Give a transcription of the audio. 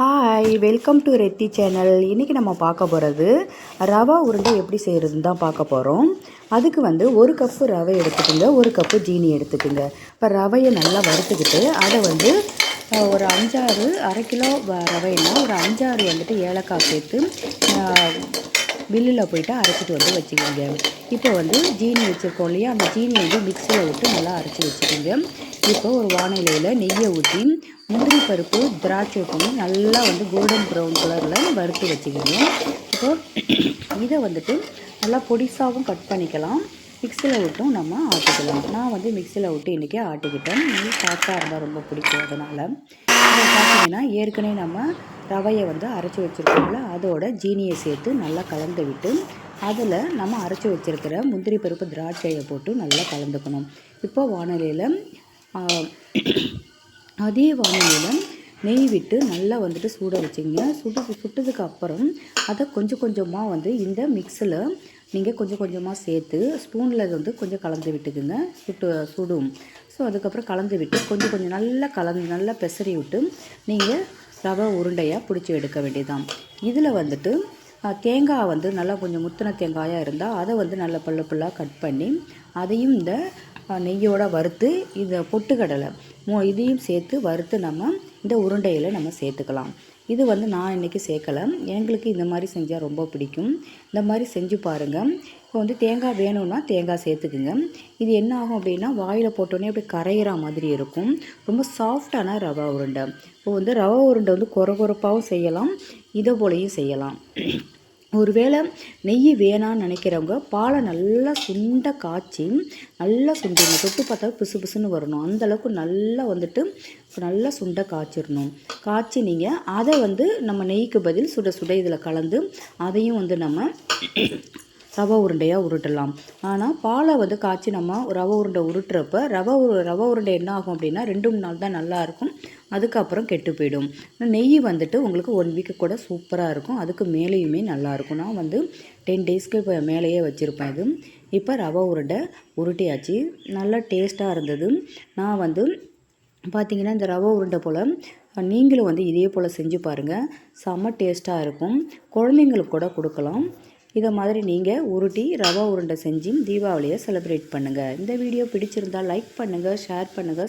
Hi, welcome to Rethi channel. இன்றைக்கி நம்ம பார்க்க போகிறது ரவா உருண்டை எப்படி செய்கிறதுன்னு தான் பார்க்க போகிறோம். அதுக்கு ஒரு கப்பு ரவை எடுத்துக்கோங்க, ஒரு கப்பு ஜீனி எடுத்துக்கோங்க. இப்போ ரவையை நல்லா வறுத்துக்கிட்டு அதை ஒரு 5-6 அரை கிலோ ரவைன்னா ஒரு 5-6 ஏலக்காய் சேர்த்து மில்லில் போய்ட்டு அரைச்சிட்டு வச்சுக்கோங்க. இப்போ ஜீனி வச்சுருக்கோம் இல்லையா, அந்த ஜீனி மிக்சியில் விட்டு நல்லா அரைச்சி வச்சுக்கோங்க. இப்போ ஒரு வானிலையில் நெய்யை ஊற்றி முந்திரி பருப்பு திராட்சை பண்ணி நல்லா கோல்டன் ப்ரௌன் கலரில் வறுத்து வச்சுக்கோங்க. இப்போ இதை நல்லா பொடிசாகவும் கட் பண்ணிக்கலாம், மிக்சியில் விட்டும் நம்ம ஆட்டிக்கலாம். நான் மிக்சியில் விட்டு இன்றைக்கி ஆட்டிக்கிட்டேன். சாஃப்டாக இருந்தால் ரொம்ப பிடிக்கும். அதனால் இதை பார்த்தீங்கன்னா ஏற்கனவே நம்ம ரவையை அரைச்சி வச்சுருக்கோம்ல, அதோட ஜீனியை சேர்த்து நல்லா கலந்து விட்டு அதில் நம்ம அரைச்சி வச்சுருக்கிற முந்திரி பருப்பு திராட்சையை போட்டு நல்லா கலந்துக்கணும். இப்போ வானிலையில் அதே வானிலையில் நெய் விட்டு நல்லா சூட வச்சுங்க. சுட்டதுக்கு அப்புறம் அதை கொஞ்சம் கொஞ்சமாக இந்த மிக்ஸில் நீங்கள் கொஞ்சம் கொஞ்சமாக சேர்த்து ஸ்பூனில் கொஞ்சம் கலந்து விட்டுக்குங்க. சுடும். ஸோ அதுக்கப்புறம் கலந்து விட்டு கொஞ்சம் நல்லா பெசரி விட்டு நீங்கள் ரவை உருண்டையாக பிடிச்சி எடுக்க வேண்டியதான். இதில் தேங்காய் நல்லா கொஞ்சம் முத்தின தேங்காயாக இருந்தால் அதை நல்ல பல்லாக கட் பண்ணி அதையும் இந்த நெய்யோடு வறுத்து இதை பொட்டுக்கடலை இதையும் சேர்த்து வறுத்து நம்ம இந்த உருண்டையில் நம்ம சேர்த்துக்கலாம். இது நான் இன்றைக்கி சேர்க்கலை, எங்களுக்கு இந்த மாதிரி செஞ்சால் ரொம்ப பிடிக்கும். இந்த மாதிரி செஞ்சு பாருங்கள். இப்போ தேங்காய் வேணும்னா தேங்காய் சேர்த்துக்குங்க. இது என்ன ஆகும் அப்படின்னா வாயில் போட்டோன்னே அப்படி கரையிற மாதிரி இருக்கும். ரொம்ப சாஃப்டான ரவா உருண்டை. இப்போ ரவா உருண்டை கொரகொரப்பாகவும் செய்யலாம், இதை போலையும் செய்யலாம். ஒருவேளை நெய் வேணான்னு நினைக்கிறவங்க பாலை நல்லா சுண்ட காய்ச்சி நல்லா சுண்டிடணும். தொட்டு பார்த்தா பிசு பிசுன்னு வரணும். அந்தளவுக்கு நல்லா நல்லா சுண்ட காய்ச்சிடணும். காய்ச்சி நீங்கள் அதை நம்ம நெய்க்கு பதில் சுட சுட இதில் கலந்து அதையும் நம்ம ரவை உருண்டையாக உருட்டலாம். ஆனால் பாலை காய்ச்சி நம்ம ரவை உருண்டை உருட்டுறப்ப ரவை உருண்டை என்ன ஆகும் அப்படின்னா 2-3 நாள் தான் நல்லாயிருக்கும், அதுக்கப்புறம் கெட்டு போயிடும். நெய் உங்களுக்கு 1 வீக்கு கூட சூப்பராக இருக்கும், அதுக்கு மேலேயுமே நல்லாயிருக்கும். நான் 10 டேஸ்க்கு இப்போ மேலேயே வச்சுருப்பேன். இது இப்போ ரவை உருண்டை உருட்டியாச்சு, நல்லா டேஸ்ட்டாக இருந்தது. நான் பார்த்திங்கன்னா இந்த ரவை உருண்டை போல் நீங்களும் இதே போல் செஞ்சு பாருங்கள், செம்ம டேஸ்ட்டாக இருக்கும். குழந்தைங்களுக்கு கூட கொடுக்கலாம். இதை மாதிரி நீங்கள் உருட்டி ரவா உருண்டை செஞ்சு தீபாவளியை செலிப்ரேட் பண்ணுங்கள். இந்த வீடியோ பிடிச்சிருந்தால் லைக் பண்ணுங்கள், ஷேர் பண்ணுங்கள்.